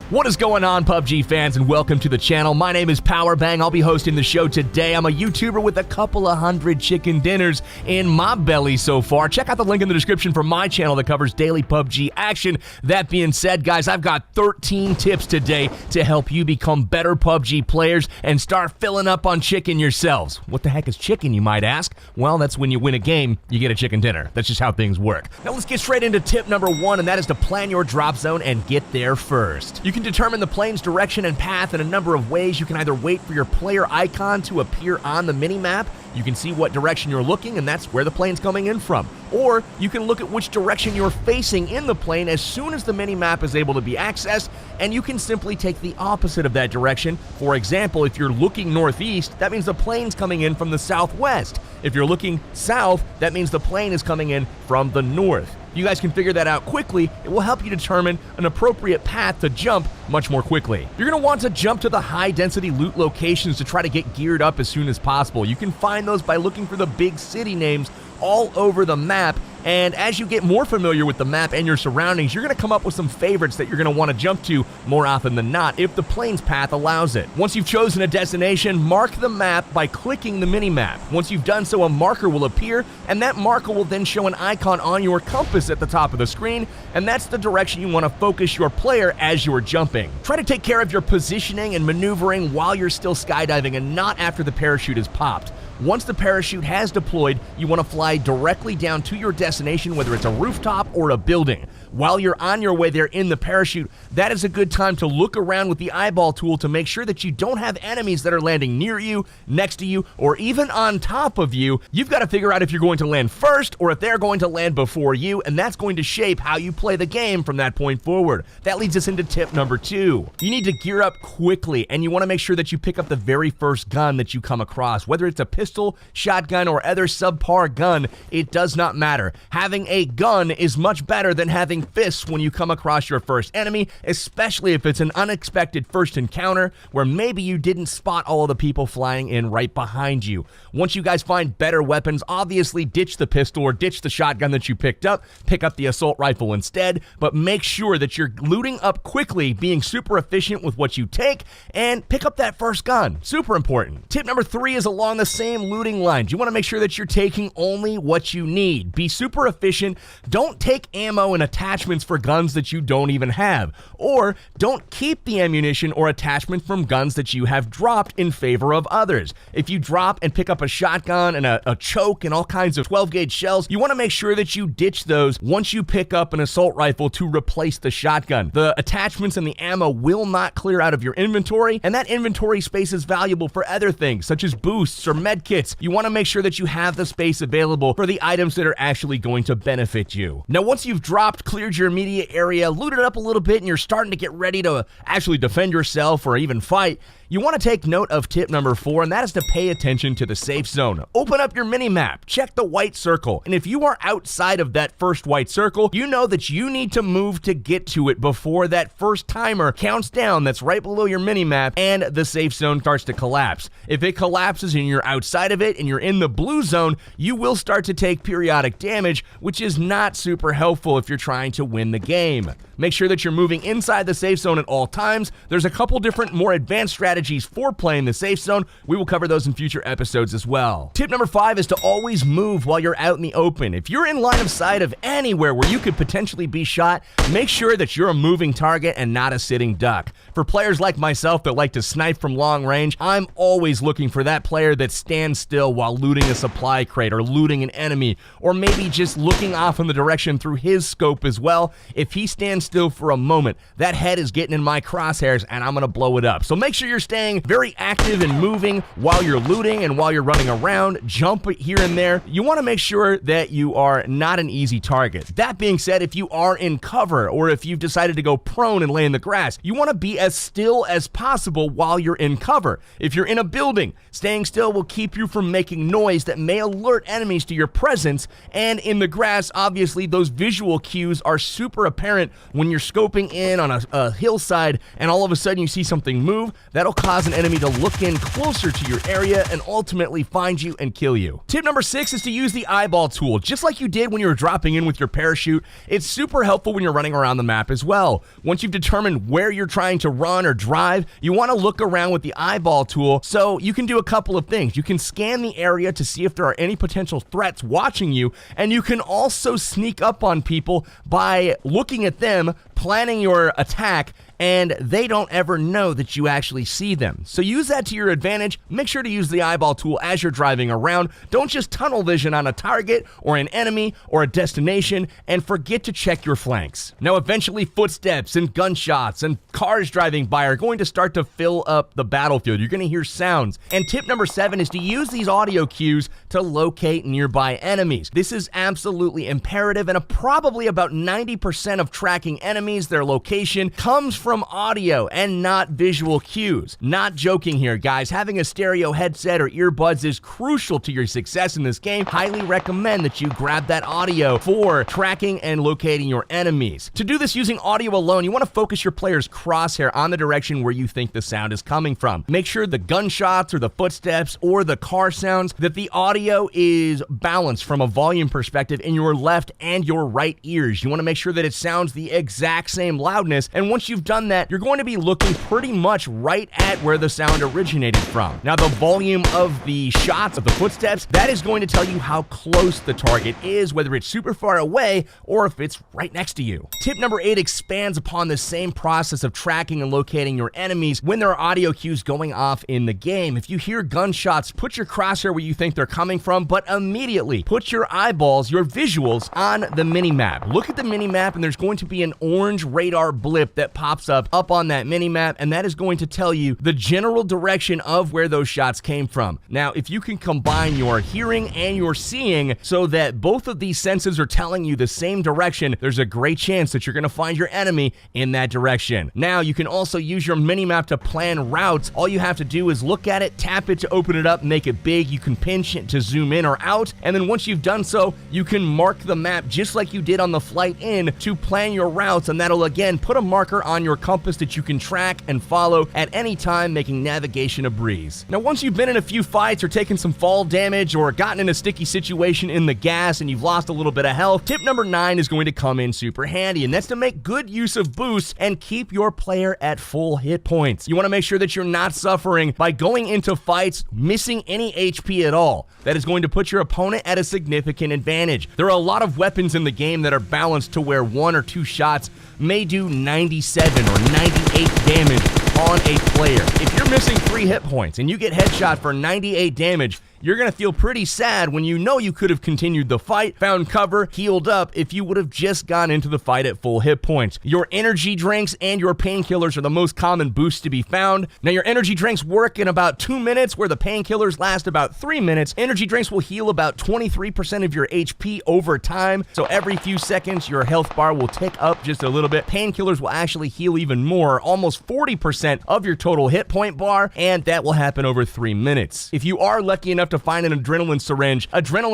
What is going on, PUBG fans, and welcome to the channel. My name is Powerbang. I'll be hosting the show today. I'm a YouTuber with a couple of hundred chicken dinners in my belly so far. Check out the link in the description for my channel that covers daily PUBG action. That being said, guys, I've got 13 tips today to help you become better PUBG players and start filling up on chicken yourselves. What the heck is chicken, you might ask? Well, that's when you win a game, you get a chicken dinner. That's just how things work. Now let's get straight into tip number 1, and that is to plan your drop zone and get there first. You can determine the plane's direction and path in a number of ways. You can either wait for your player icon to appear on the mini-map. You can see what direction you're looking, and that's where the plane's coming in from. Or you can look at which direction you're facing in the plane as soon as the mini-map is able to be accessed, and you can simply take the opposite of that direction. For example, if you're looking northeast, that means the plane's coming in from the southwest. If you're looking south, that means the plane is coming in from the north. If you guys can figure that out quickly, it will help you determine an appropriate path to jump much more quickly. You're going to want to jump to the high-density loot locations to try to get geared up as soon as possible. You can find those by looking for the big city names all over the map, and as you get more familiar with the map and your surroundings, you're going to come up with some favorites that you're going to want to jump to more often than not if the plane's path allows it. Once you've chosen a destination, mark the map by clicking the mini-map. Once you've done so, a marker will appear, and that marker will then show an icon on your compass at the top of the screen, and that's the direction you want to focus your player as you're jumping. Try to take care of your positioning and maneuvering while you're still skydiving and not after the parachute is popped. Once the parachute has deployed, you want to fly directly down to your destination, whether it's a rooftop or a building. While you're on your way there in the parachute, that is a good time to look around with the eyeball tool to make sure that you don't have enemies that are landing near you, next to you, or even on top of you. You've got to figure out if you're going to land first or if they're going to land before you, and that's going to shape how you play the game from that point forward. That leads us into tip number 2. You need to gear up quickly, and you want to make sure that you pick up the very first gun that you come across. Whether it's a pistol, shotgun, or other subpar gun, it does not matter. Having a gun is much better than having fists when you come across your first enemy, especially if it's an unexpected first encounter where maybe you didn't spot all of the people flying in right behind you. Once you guys find better weapons, obviously ditch the pistol or ditch the shotgun that you picked up, pick up the assault rifle instead, but make sure that you're looting up quickly, being super efficient with what you take, and pick up that first gun. Super important. Tip number 3 is along the same looting lines. You want to make sure that you're taking only what you need. Be super efficient. Don't take ammo and attachments for guns that you don't even have, or don't keep the ammunition or attachment from guns that you have dropped in favor of others. If you drop and pick up a shotgun and a choke and all kinds of 12-gauge shells, you want to make sure that you ditch those once you pick up an assault rifle to replace the shotgun. The attachments and the ammo will not clear out of your inventory, and that inventory space is valuable for other things such as boosts or medkits. You want to make sure that you have the space available for the items that are actually going to benefit you. Now, once you've dropped, cleared your immediate area, looted up a little bit, and you're starting to get ready to actually defend yourself or even fight, you want to take note of tip number 4, and that is to pay attention to the safe zone. Open up your mini-map, check the white circle, and if you are outside of that first white circle, you know that you need to move to get to it before that first timer counts down that's right below your mini-map and the safe zone starts to collapse. If it collapses and you're outside of it and you're in the blue zone, you will start to take periodic damage, which is not super helpful if you're trying to win the game. Make sure that you're moving inside the safe zone at all times. There's a couple different more advanced strategies for playing the safe zone. We will cover those in future episodes as well. Tip number 5 is to always move while you're out in the open. If you're in line of sight of anywhere where you could potentially be shot, make sure that you're a moving target and not a sitting duck. For players like myself that like to snipe from long range, I'm always looking for that player that stands still while looting a supply crate or looting an enemy, or maybe just looking off in the direction through his scope as well. If he stands still for a moment, that head is getting in my crosshairs and I'm gonna blow it up. So make sure you're staying very active and moving while you're looting and while you're running around. Jump here and there. You want to make sure that you are not an easy target. That being said, if you are in cover or if you've decided to go prone and lay in the grass, you want to be as still as possible while you're in cover. If you're in a building, staying still will keep you from making noise that may alert enemies to your presence, and in the grass, obviously, those visual cues are super apparent when you're scoping in on a hillside and all of a sudden you see something move. That'll cause an enemy to look in closer to your area and ultimately find you and kill you. Tip number 6 is to use the eyeball tool. Just like you did when you were dropping in with your parachute, it's super helpful when you're running around the map as well. Once you've determined where you're trying to run or drive, you want to look around with the eyeball tool so you can do a couple of things. You can scan the area to see if there are any potential threats watching you, and you can also sneak up on people by looking at them, planning your attack, and they don't ever know that you actually see them. So use that to your advantage. Make sure to use the eyeball tool as you're driving around. Don't just tunnel vision on a target or an enemy or a destination, and forget to check your flanks. Now, eventually footsteps and gunshots and cars driving by are going to start to fill up the battlefield. You're going to hear sounds. And tip number 7 is to use these audio cues to locate nearby enemies. This is absolutely imperative, and probably about 90% of tracking enemies, their location, comes from audio and not visual cues. Not joking here, guys. Having a stereo headset or earbuds is crucial to your success in this game. Highly recommend that you grab that audio for tracking and locating your enemies. To do this using audio alone, you want to focus your player's crosshair on the direction where you think the sound is coming from. Make sure the gunshots or the footsteps or the car sounds, that the audio is balanced from a volume perspective in your left and your right ears. You want to make sure that it sounds the exact same loudness, and once you've done that, you're going to be looking pretty much right at where the sound originated from. Now, the volume of the shots, of the footsteps, that is going to tell you how close the target is, whether it's super far away or if it's right next to you. Tip number 8 expands upon the same process of tracking and locating your enemies when there are audio cues going off in the game. If you hear gunshots, put your crosshair where you think they're coming from, but immediately put your eyeballs, your visuals, on the mini-map. Look at the mini-map, and there's going to be an orange radar blip that pops up on that mini-map, and that is going to tell you the general direction of where those shots came from. Now, if you can combine your hearing and your seeing so that both of these senses are telling you the same direction, there's a great chance that you're going to find your enemy in that direction. Now, you can also use your mini-map to plan routes. All you have to do is look at it, tap it to open it up, make it big. You can pinch it to zoom in or out, and then once you've done so, you can mark the map just like you did on the flight in to plan your routes, and that'll again put a marker on your compass that you can track and follow at any time, making navigation a breeze. Now, once you've been in a few fights or taken some fall damage or gotten in a sticky situation in the gas and you've lost a little bit of health, tip number 9 is going to come in super handy, and that's to make good use of boosts and keep your player at full hit points. You want to make sure that you're not suffering by going into fights missing any HP at all. That is going to put your opponent at a significant advantage. There are a lot of weapons in the game that are balanced to where 1 or 2 shots may do 97 or 98 damage on a player. If you're missing 3 hit points and you get headshot for 98 damage, you're going to feel pretty sad when you know you could have continued the fight, found cover, healed up if you would have just gone into the fight at full hit points. Your energy drinks and your painkillers are the most common boosts to be found. Now, your energy drinks work in about 2 minutes, where the painkillers last about 3 minutes. Energy drinks will heal about 23% of your HP over time, so every few seconds your health bar will tick up just a little bit. Painkillers will actually heal even more, almost 40% of your total hit point bar, and that will happen over 3 minutes. If you are lucky enough to find an adrenaline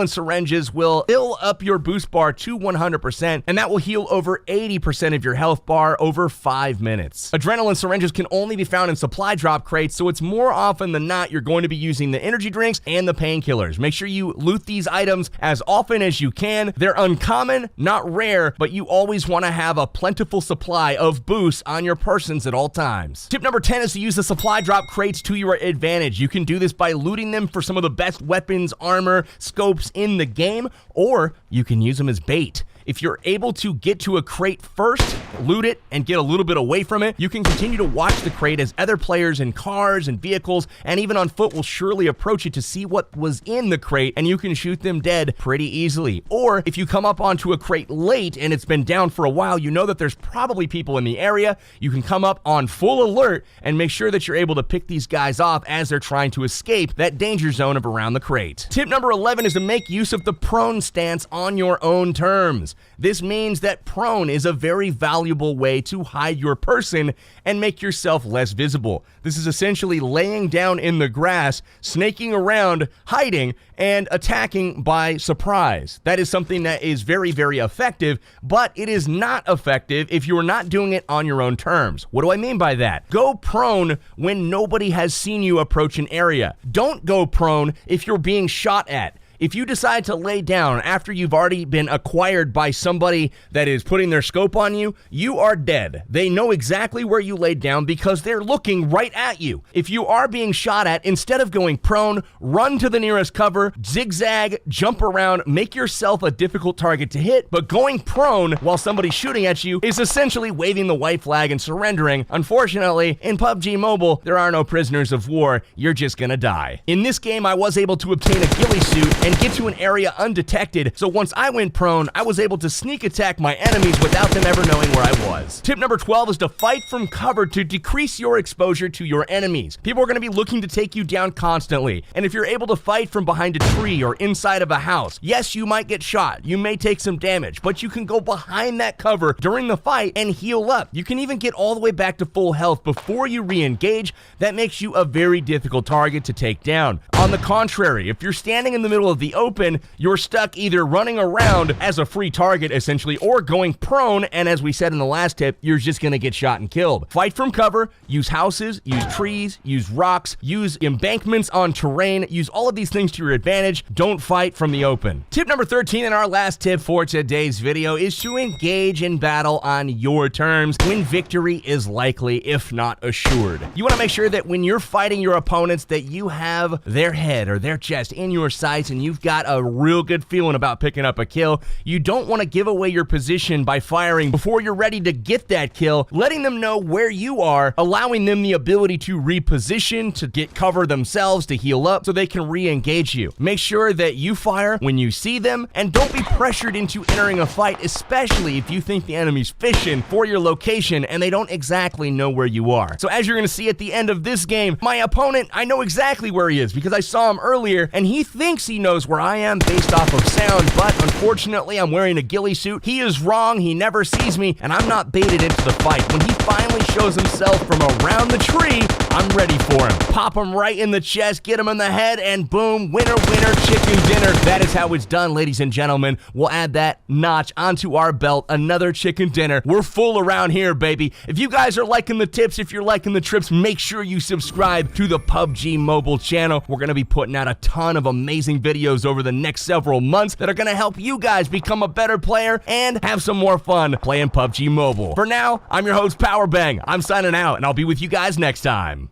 syringes will fill up your boost bar to 100%, and that will heal over 80% of your health bar over 5 minutes. Adrenaline syringes can only be found in supply drop crates, so it's more often than not you're going to be using the energy drinks and the painkillers. Make sure you loot these items as often as you can. They're uncommon, not rare, but you always want to have a plentiful supply of boosts on your persons at all times. Tip number 10 is to use the supply drop crates to your advantage. You can do this by looting them for some of the best weapons, armor, scopes in the game, or you can use them as bait. If you're able to get to a crate first, loot it, and get a little bit away from it, you can continue to watch the crate as other players in cars and vehicles and even on foot will surely approach it to see what was in the crate, and you can shoot them dead pretty easily. Or if you come up onto a crate late and it's been down for a while, you know that there's probably people in the area. You can come up on full alert and make sure that you're able to pick these guys off as they're trying to escape that danger zone of around the crate. Tip number 11 is to make use of the prone stance on your own terms. terms. This means that prone is a very valuable way to hide your person and make yourself less visible. This is essentially laying down in the grass, snaking around, hiding, and attacking by surprise. That is something that is very, very effective, but it is not effective if you are not doing it on your own terms. What do I mean by that? Go prone when nobody has seen you approach an area. Don't go prone if you're being shot at. If you decide to lay down after you've already been acquired by somebody that is putting their scope on you, you are dead. They know exactly where you laid down because they're looking right at you. If you are being shot at, instead of going prone, run to the nearest cover, zigzag, jump around, make yourself a difficult target to hit, but going prone while somebody's shooting at you is essentially waving the white flag and surrendering. Unfortunately, in PUBG Mobile, there are no prisoners of war. You're just gonna die. In this game, I was able to obtain a ghillie suit and get to an area undetected, so once I went prone, I was able to sneak attack my enemies without them ever knowing where I was. Tip number 12 is to fight from cover to decrease your exposure to your enemies. People are going to be looking to take you down constantly, and if you're able to fight from behind a tree or inside of a house, yes, you might get shot, you may take some damage, but you can go behind that cover during the fight and heal up. You can even get all the way back to full health before you re-engage. That makes you a very difficult target to take down. On the contrary, if you're standing in the middle of the open, you're stuck either running around as a free target essentially or going prone, and as we said in the last tip, you're just gonna get shot and killed. Fight from cover, use houses, use trees, use rocks, use embankments on terrain, use all of these things to your advantage. Don't fight from the open. Tip number 13 and our last tip for today's video is to engage in battle on your terms when victory is likely, if not assured. You wanna make sure that when you're fighting your opponents that you have their head or their chest in your sights and you've got a real good feeling about picking up a kill. You don't want to give away your position by firing before you're ready to get that kill, letting them know where you are, allowing them the ability to reposition, to get cover themselves, to heal up so they can re-engage you. Make sure that you fire when you see them, and don't be pressured into entering a fight, especially if you think the enemy's fishing for your location and they don't exactly know where you are. So as you're going to see at the end of this game, my opponent, I know exactly where he is because I saw him earlier, and he thinks he knows where I am based off of sound, but unfortunately I'm wearing a ghillie suit. He is wrong, he never sees me, and I'm not baited into the fight. When he finally shows himself from around the tree, I'm ready for him. Pop him right in the chest, get him in the head, and boom, winner, winner, chicken dinner. That is how it's done, ladies and gentlemen. We'll add that notch onto our belt, another chicken dinner. We're full around here, baby. If you guys are liking the tips, if you're liking the trips, make sure you subscribe to the PUBG Mobile channel. We're going to be putting out a ton of amazing videos over the next several months that are going to help you guys become a better player and have some more fun playing PUBG Mobile. For now, I'm your host, Powerbang. I'm signing out, and I'll be with you guys next time.